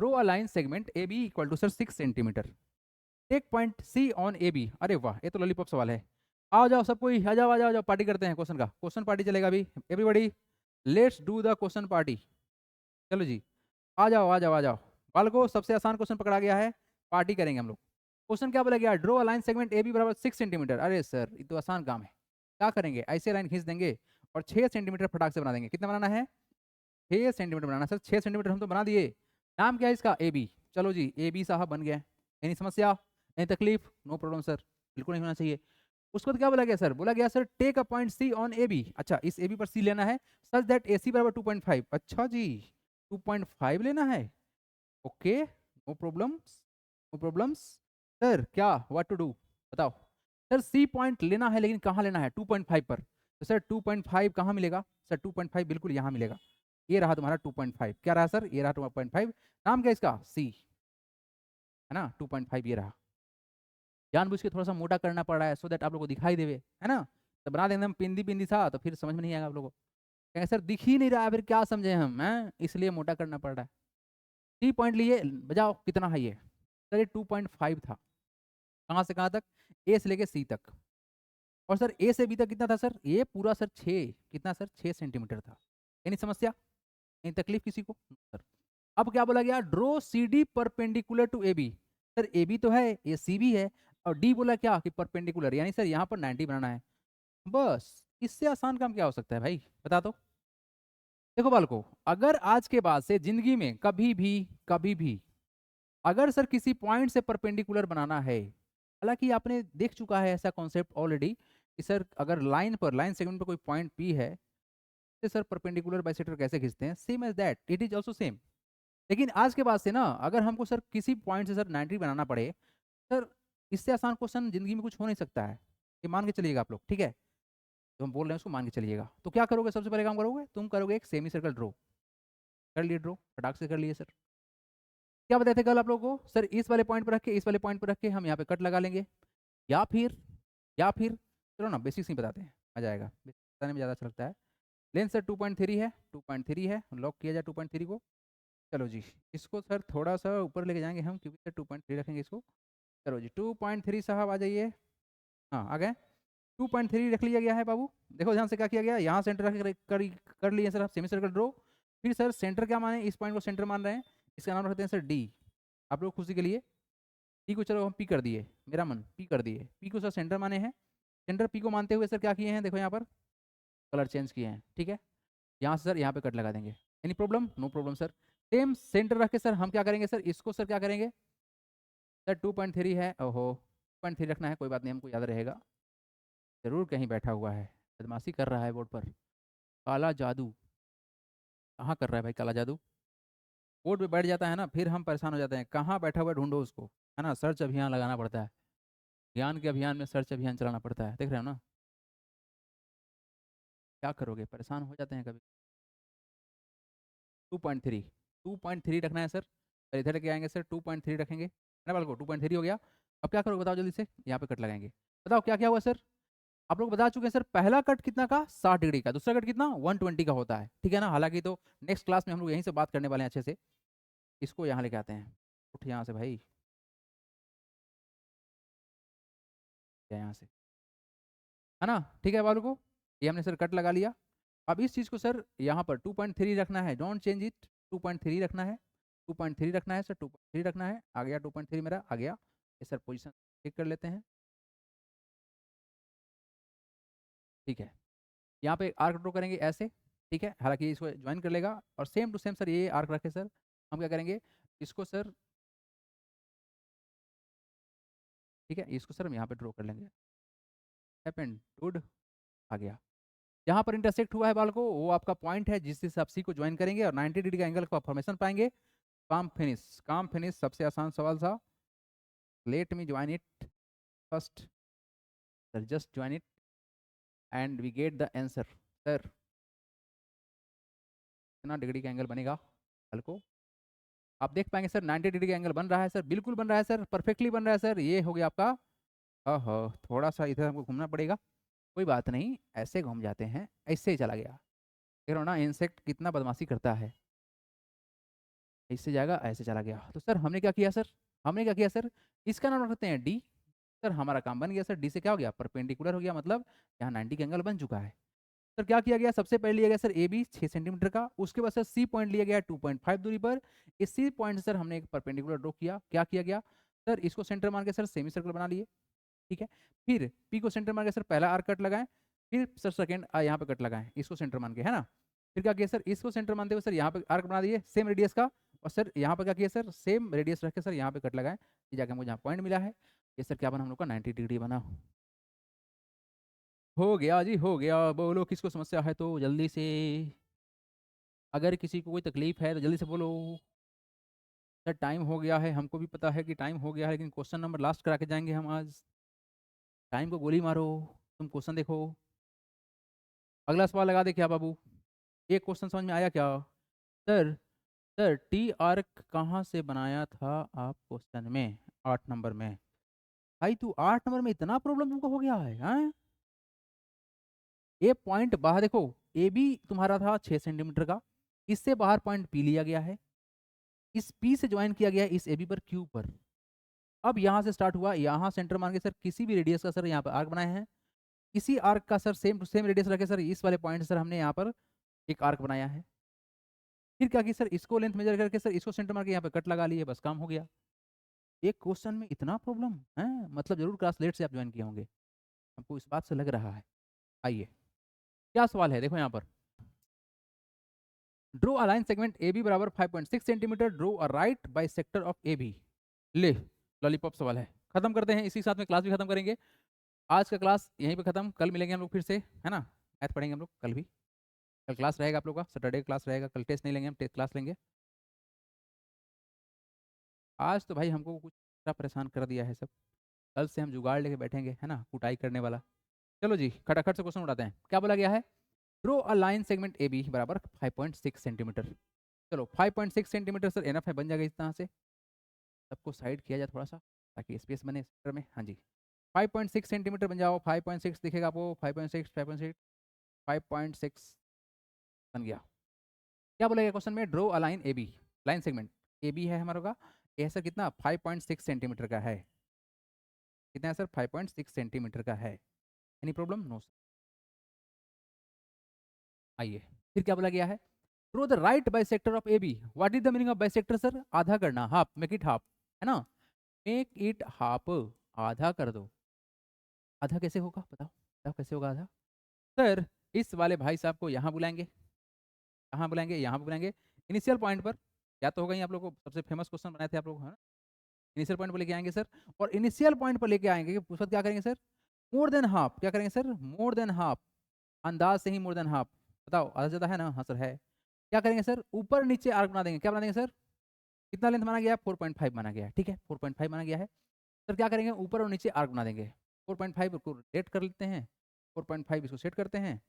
Draw a line segment A B equal to sir 6 centimetre, take point C on A B. अरे वाह, ये तो lollipop सवाल है। आओ जाओ सब कोई, आ जाओ आ जाओ आ जाओ, पार्टी करते हैं क्वेश्चन का, क्वेश्चन पार्टी चलेगा अभी। Everybody let's do the question party. चलो जी, आ जाओ आ जाओ आ जाओ। बालको सबसे आसान क्वेश्चन पकड़ा गया है, पार्टी करेंगे हम लोग। क्वेश्चन क्या बोला गया, draw a line segment A B बराबर 6 सेंटीमीटर। अरे सर ये तो आसान काम है, क्या करेंगे, ऐसे लाइन खींच देंगे और 6 सेंटीमीटर फटाक से बना देंगे। कितना बनाना है, 6 सेंटीमीटर बनाना। सर 6 सेंटीमीटर हम तो बना दिए, नाम क्या है इसका, ए बी। चलो जी ए बी साहब बन गया। एनी समस्या, एनी तकलीफ, नो प्रॉब्लम सर, बिल्कुल नहीं होना चाहिए। उसके बाद क्या बोला गया सर, बोला गया sir take a point C on A B. अच्छा, इस ए बी पर सी लेना है सच दैट ए सी बराबर 2.5। अच्छा जी 2.5 लेना है, okay no problems, no problems. Sir क्या व्हाट टू डू बताओ। सर सी पॉइंट लेना है लेकिन कहाँ लेना है, 2.5 पर। तो सर 2.5 कहाँ मिलेगा, सर 2.5 बिल्कुल यहाँ मिलेगा। ये रहा तुम्हारा 2.5, क्या रहा सर, ये रहा 2.5। नाम क्या इसका, सी, है ना, 2.5 ये रहा। जानबूझ के थोड़ा सा मोटा करना पड़ रहा है सो दैट आप लोग को दिखाई देवे, है ना। तो बना देंगे हम पिंदी पिंदी सा, तो फिर समझ में नहीं आएगा आप लोगों को। कहेंगे सर दिख ही नहीं रहा है, फिर क्या समझे हम, हैं, इसलिए मोटा करना पड़ रहा है। 3 पॉइंट लिए, बजाओ कितना है ये। सर ये 2.5 था, कहाँ से कहाँ तक, ए से लेके सी तक। और सर ए से बी तक कितना था सर, ये पूरा सर 6, कितना सर 6 सेंटीमीटर था। यानी समस्या, यानी तकलीफ किसी को सर। अब क्या बोला गया, draw C D perpendicular to A B. Sir A B तो है, ये सी भी है, और डी बोला क्या कि परपेंडिकुलर, यानी सर यहाँ पर 90 बनाना है। बस इससे आसान काम क्या हो सकता है भाई, बता दो। देखो बालको, अगर आज के बाद से जिंदगी में कभी भी अगर सर किसी पॉइंट से परपेंडिकुलर बनाना है, हालांकि आपने देख चुका है ऐसा कॉन्सेप्ट ऑलरेडी कि सर अगर लाइन पर, लाइन सेगमेंट पर कोई पॉइंट पी है, तो सर परपेंडिकुलर बाइसेक्टर कैसे खींचते हैं, same as that it is also same. लेकिन आज के बाद से ना, अगर हमको सर किसी पॉइंट से सर 90 बनाना पड़े, सर इससे आसान क्वेश्चन जिंदगी में कुछ हो नहीं सकता है, ये मान के चलिएगा आप लोग, ठीक है। तो हम बोल रहे हैं उसको मान के चलिएगा। तो क्या करोगे, सबसे पहले काम करोगे, तुम करोगे एक सेमी सर्कल ड्रॉ। कर लिए ड्रॉ, फटाक से कर लिए सर। क्या बताए थे कल आप लोगों को, सर इस वाले पॉइंट पर रख के, इस वाले पॉइंट पर रख के हम यहाँ पे कट लगा लेंगे, या फिर चलो ना बेसिक्स ही बताते हैं, आ जाएगा, बताने में ज़्यादा अच्छा लगता है। लेंथ सर 2.3 है, 2.3 है, लॉक किया जाए 2.3 को। चलो जी, इसको सर थोड़ा सा ऊपर लेके जाएंगे हम, क्योंकि सर 2.3 रखेंगे इसको। चलो जी 2.3 साहब आ जाइए, हाँ आ गए। 2.3 रख लिया गया है बाबू। देखो ध्यान से क्या किया गया, यहाँ सेंटर रख कर लिए सर आप सेमी सर्कल ड्रॉ। फिर सर सेंटर क्या माने, इस पॉइंट को सेंटर मान रहे हैं, इसका नाम रखते हैं सर डी, आप लोग खुशी के लिए। पी को चलो हम पी कर दिए, मेरा मन पी कर दिए, पी को सर सेंटर माने हैं। सेंटर पी को मानते हुए सर क्या किए हैं, देखो यहाँ पर कलर चेंज किए हैं, ठीक है। यहाँ से सर यहाँ पे कट लगा देंगे, any problem, no problem sir. Same centre रख के सर हम क्या करेंगे, सर इसको सर क्या करेंगे, सर 2.3 है, ओहो 2.3 रखना है, कोई बात नहीं, हमको याद रहेगा। जरूर कहीं बैठा हुआ है, बदमाशी कर रहा है बोर्ड पर, काला जादू। कहाँ कर रहा है भाई काला जादू, बोर्ड पे बैठ जाता है ना, फिर हम परेशान हो जाते हैं, कहाँ बैठा हुआ है ढूंढो उसको, है ना। सर्च अभियान लगाना पड़ता है, ज्ञान के अभियान में सर्च अभियान चलाना पड़ता है, देख रहे हो ना। क्या करोगे, परेशान हो जाते हैं कभी। 2.3, 2.3 रखना है सर। फिर इधर लेके आएंगे सर 2.3 रखेंगे, है ना बाल को, 2.3 हो गया। अब क्या करोगे बताओ जल्दी से, यहाँ पे कट लगाएंगे। बताओ क्या क्या हुआ सर, आप लोग बता चुके हैं सर, पहला कट कितना का, 60 डिग्री का, दूसरा कट कितना 120 का होता है, ठीक है ना। हालांकि तो नेक्स्ट क्लास में हम लोग यहीं से बात करने वाले हैं अच्छे से। इसको यहाँ लेके आते हैं, उठ यहाँ से भाई, यहाँ से, है ना, ठीक है बालू को। ये हमने सर कट लगा लिया। अब इस चीज़ को सर यहाँ पर 2.3 रखना है, डोंट चेंज इट, 2.3 रखना है, 2.3 रखना है सर, 2.3 रखना है, आ गया 2.3 मेरा आ गया। ये सर पोजीशन चेक कर लेते हैं, ठीक है। यहाँ पे आर्क ड्रॉ करेंगे ऐसे, ठीक है, हालांकि ये इसको ज्वाइन कर लेगा, और सेम टू सेम सर ये आर्क रखे सर, हम क्या करेंगे, इसको सर, ठीक है, इसको सर हम यहाँ पे ड्रॉ कर लेंगे। हैपेंड गुड, आ गया। जहाँ पर इंटरसेक्ट हुआ है बाल को, वो आपका पॉइंट है जिससे आप सी को ज्वाइन करेंगे और 90 डिग्री का एंगल का फॉर्मेशन पाएंगे। काम फिनिश, काम फिनिश, सबसे आसान सवाल था। Let me join it first sir, just join it and we get the answer. Sir कितना डिग्री का एंगल बनेगा बाल को, आप देख पाएंगे सर 90 डिग्री का एंगल बन रहा है सर, बिल्कुल बन रहा है सर, परफेक्टली बन रहा है सर। ये हो गया आपका, ओहो थोड़ा सा इधर हमको घूमना पड़ेगा, कोई बात नहीं, ऐसे घूम जाते हैं, ऐसे ही चला गया। देखो ना इंसेक्ट कितना बदमाशी करता है। इससे जाएगा, ऐसे चला गया। तो सर हमने क्या किया सर, हमने क्या किया सर, इसका नाम रखते हैं डी। सर हमारा काम बन गया सर, डी से क्या हो गया, परपेंडिकुलर हो गया, मतलब यहाँ 90 का एंगल बन चुका है। सर क्या किया गया, सबसे पहले लिया गया सर ए बी 6 सेंटीमीटर का, उसके बाद सर सी पॉइंट लिया गया 2.5 दूरी पर। इस सी पॉइंट से सर हमने एक परपेंडिकुलर ड्रॉ किया, क्या किया गया सर, इसको सेंटर मान के सर सेमी सर्कल बना लिए, ठीक है। फिर पी को सेंटर मान के सर पहला आर्क कट लगाएं, फिर सर सेकंड यहाँ पे कट लगाएं, इसको सेंटर मान के, है ना। फिर क्या किया सर, इसको सेंटर मानते हुए सर यहाँ पे आर्क बना दिए सेम रेडियस का, और सर यहाँ पर क्या किया सर, सेम रेडियस रख के सर यहाँ पे कट लगाएं, ये जाके मुझे यहाँ पॉइंट मिला है। ये सर क्या बना हम लोग का, 90 डिग्री बना। हो गया जी, हो गया। बोलो किसको समस्या है तो जल्दी से, अगर किसी को कोई तकलीफ है तो जल्दी से बोलो। सर टाइम हो गया है, हमको भी पता है कि टाइम हो गया है, लेकिन क्वेश्चन नंबर लास्ट करा के जाएंगे हम आज। टाइम को गोली मारो, तुम क्वेश्चन देखो। अगला सवाल लगा दे क्या बाबू, एक क्वेश्चन समझ में आया क्या। सर, सर टी आर्क कहाँ से बनाया था आप क्वेश्चन में, 8 नंबर में। भाई तू 8 नंबर में इतना प्रॉब्लम तुमको हो गया है, हाँ? ये पॉइंट बाहर देखो, ए बी तुम्हारा था 6 सेंटीमीटर का, इससे बाहर पॉइंट पी लिया गया है, इस पी से ज्वाइन किया गया है इस ए बी पर क्यू पर। अब यहाँ से स्टार्ट हुआ, यहाँ सेंटर मान के सर किसी भी रेडियस का सर यहाँ पर आर्क बनाए हैं, इसी आर्क का sir same to same radius रखे सर इस वाले पॉइंट सर हमने यहाँ पर एक आर्क बनाया है। फिर क्या कि सर इसको लेंथ मेजर करके सर इसको सेंटर मार के यहाँ पे कट लगा लिए, बस काम हो गया। एक क्वेश्चन में इतना प्रॉब्लम है, मतलब जरूर क्लास लेट से आप ज्वाइन किए होंगे, हमको इस बात से लग रहा है। आइए क्या सवाल है, देखो यहाँ पर, draw a line segment A B बराबर 5.6 centimetre, draw a right bisector of A B. ले लॉलीपॉप सवाल है, खत्म करते हैं, इसी साथ में क्लास भी खत्म करेंगे। आज का क्लास यहीं पे खत्म, कल मिलेंगे हम लोग फिर से, है ना। मैथ पढ़ेंगे हम लोग कल भी, कल क्लास रहेगा आप लोग का, सैटरडे क्लास रहेगा, कल टेस्ट नहीं लेंगे हम, टेस्ट क्लास लेंगे। आज तो भाई हमको कुछ एक्स्ट्रा परेशान कर दिया है सब, कल से हम जुगाड़ लेके बैठेंगे, है ना, कुटाई करने वाला। चलो जी खटाखट से क्वेश्चन उठाते हैं, क्या बोला गया है, draw a line segment A B बराबर 5.6 सेंटीमीटर। चलो 5.6 सेंटीमीटर सर एनफ है, बन जाएगा इस तरह से, सबको साइड किया जाए थोड़ा सा ताकि स्पेस बने सेंटर में, हाँ जी। 5.6 सेंटीमीटर बन जाओ, 5.6 दिखेगा आपको, 5.6 5.6 5.6 बन गया। क्या बोलेगा क्वेश्चन में, draw a line A B, line segment A B है हमारा का, ये सर कितना 5.6 सेंटीमीटर का है, कितना है सर 5.6 सेंटीमीटर का है, एनी प्रॉब्लम नो। आइए फिर क्या बोला गया है, draw the right bisector of A B, what is the meaning of bisector sir, आधा करना, हाफ, मेक इट हाफ, है ना, मेक इट हाफ, आधा कर दो। आधा कैसे होगा बताओ, बताओ कैसे होगा आधा। सर इस वाले भाई साहब को यहाँ बुलाएंगे, कहाँ बुलाएंगे, यहाँ पे बुलाएंगे, इनिशियल पॉइंट पर, या तो होगा ही आप लोग को सबसे फेमस क्वेश्चन बनाए थे आप लोग, है ना। इनिशियल पॉइंट पर लेके आएंगे सर, और इनिशियल पॉइंट पर लेके आएंगे उस वक्त क्या करेंगे सर, मोर देन हाफ, क्या करेंगे सर, मोर देन हाफ, अंदाज से ही मोर देन हाफ, बताओ आधा ज़्यादा है ना, हाँ सर है। क्या करेंगे सर, ऊपर नीचे आर्क बना देंगे, क्या बना देंगे सर, कितना लेंथ माना गया है, 4.5 माना गया है, ठीक है 4.5 माना गया है। सर क्या करेंगे, ऊपर और नीचे आर्क बना देंगे, 4.5 को सेट कर लेते हैं, 4.5 इसको सेट करते हैं,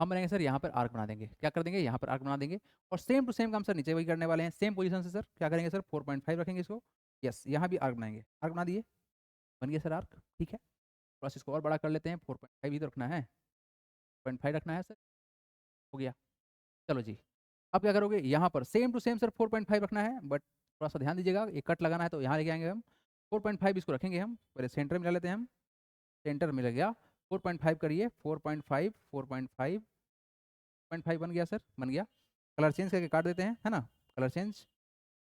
हम बनाएंगे सर यहाँ पर आर्क बना देंगे, क्या कर देंगे यहाँ पर आर्क बना देंगे, और सेम टू सेम काम सर नीचे वही करने वाले हैं, सेम पोजीशन से सर क्या करेंगे सर 4.5 रखेंगे इसको, यस यहाँ भी आर्क बनाएंगे, आर्क बना दिए, बन गया सर आर्क, ठीक है। थोड़ा सा इसको और बड़ा कर लेते हैं, 4.5 इधर रखना है, 0.5 रखना है सर, हो गया। चलो जी अब क्या करोगे, यहाँ पर सेम टू सेम सर 4.5 रखना है, बट थोड़ा सा ध्यान दीजिएगा, एक कट लगाना है तो यहाँ लेके आएंगे हम, 4.5 इसको रखेंगे हम, पहले सेंटर मिला लेते हैं हम, सेंटर मिल गया, 4.5 करिए, 4.5 4.5 0.5 बन गया सर, बन गया। कलर चेंज करके काट देते हैं, है ना, कलर चेंज,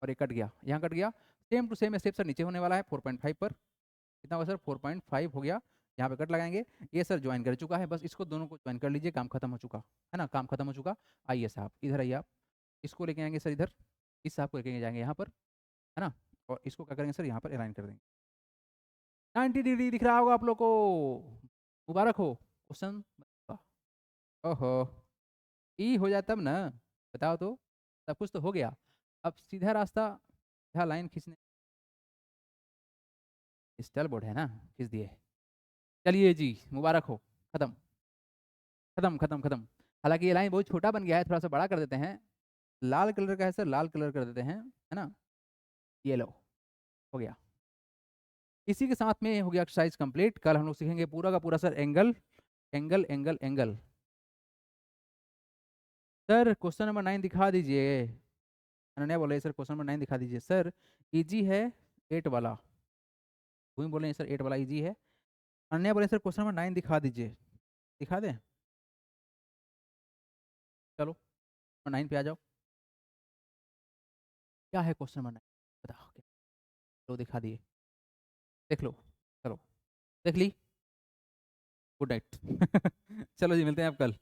और ये कट गया, यहाँ कट गया, same to same step sir नीचे होने वाला है 4.5 पर, कितना होगा सर 4.5 हो गया, यहाँ पे कट लगाएंगे, ये सर ज्वाइन कर चुका है, बस इसको दोनों को ज्वाइन कर लीजिए, काम खत्म हो चुका है ना, काम खत्म हो चुका। आइए साहब इधर आइए आप, इसको लेके आएंगे सर इधर, इस साहब को लेके जाएंगे यहाँ पर, है ना, और इसको क्या करेंगे सर यहाँ पर अलाइन कर देंगे, 90 डिग्री दिख रहा होगा आप लोग को, मुबारक हो क्वेश्चन। ओहो ई हो जाए तब ना, बताओ तो, सब कुछ तो हो गया, अब सीधा रास्ता, सीधा लाइन खींचने, स्टाइल बोर्ड है ना, खींच दिए, चलिए जी मुबारक हो, खत्म खत्म खत्म खत्म। हालांकि ये लाइन बहुत छोटा बन गया है, थोड़ा सा बड़ा कर देते हैं, लाल कलर का है सर, लाल कलर कर देते हैं, है ना, ये लो हो गया। इसी के साथ में हो गया एक्सरसाइज कंप्लीट, कल हम लोग सीखेंगे पूरा का पूरा sir angle angle angle angle. Sir question number 9 दिखा दीजिए, अनन्या बोले सर क्वेश्चन नंबर 9 दिखा दीजिए सर। इजी है 8 वाला। भूमि बोले सर 8 वाला इजी है। अनन्या बोले सर क्वेश्चन नंबर 9 दिखा दीजिए। दिखा दें? चलो 9 पे आ जाओ। क्या है क्वेश्चन नंबर 9? बताओ क्या? लो दिखा दिए। देख लो। चलो देख ली। Good night. चलो जी मिलते हैं आप कल।